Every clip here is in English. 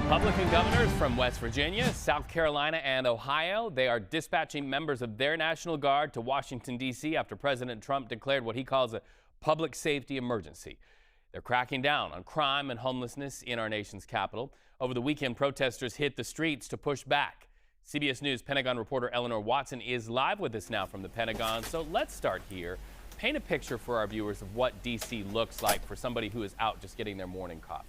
Republican governors from West Virginia, South Carolina, and Ohio, they are dispatching members of their National Guard to Washington, D.C. after President Trump declared what he calls a public safety emergency. They're cracking down on crime and homelessness in our nation's capital. Over the weekend, protesters hit the streets to push back. CBS News Pentagon reporter Eleanor Watson is live with us now from the Pentagon. So let's start here. Paint a picture for our viewers of what D.C. looks like for somebody who is out just getting their morning coffee.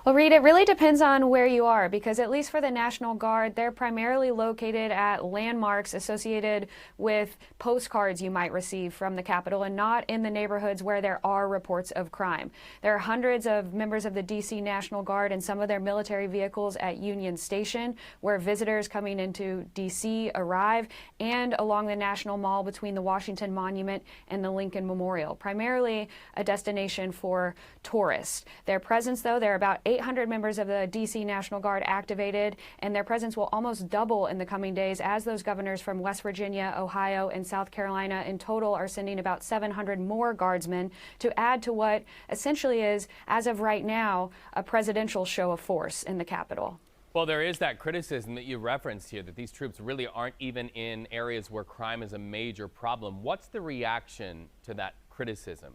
Well, Reed, it really depends on where you are, because at least for the National Guard, they're primarily located at landmarks associated with postcards you might receive from the Capitol and not in the neighborhoods where there are reports of crime. There are hundreds of members of the D.C. National Guard and some of their military vehicles at Union Station, where visitors coming into D.C. arrive, and along the National Mall between the Washington Monument and the Lincoln Memorial, primarily a destination for tourists. Their presence, though, there are about 800 members of the D.C. National Guard activated, and their presence will almost double in the coming days as those governors from West Virginia, Ohio, and South Carolina in total are sending about 700 more guardsmen to add to what essentially is, as of right now, a presidential show of force in the Capitol. Well, there is that criticism that you referenced here that these troops really aren't even in areas where crime is a major problem. What's the reaction to that criticism?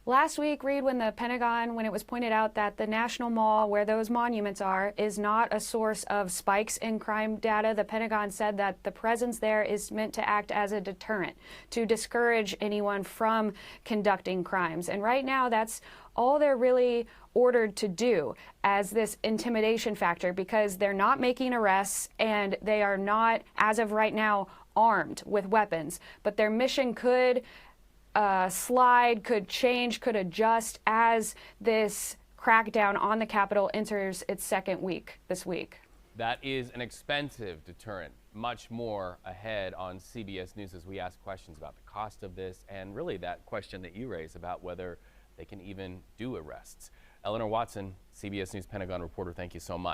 Last week, Reed, when the Pentagon, when it was pointed out that the National Mall, where those monuments are, is not a source of spikes in crime data, the Pentagon said that the presence there is meant to act as a deterrent, to discourage anyone from conducting crimes. And right now, that's all they're really ordered to do as this intimidation factor, because they're not making arrests and they are not, as of right now, armed with weapons. But their mission could slide, could change, could adjust as this crackdown on the Capitol enters its second week this week. That is an expensive deterrent. Much more ahead on CBS News as we ask questions about the cost of this and really that question that you raised about whether they can even do arrests. Eleanor Watson, CBS News Pentagon reporter, thank you so much.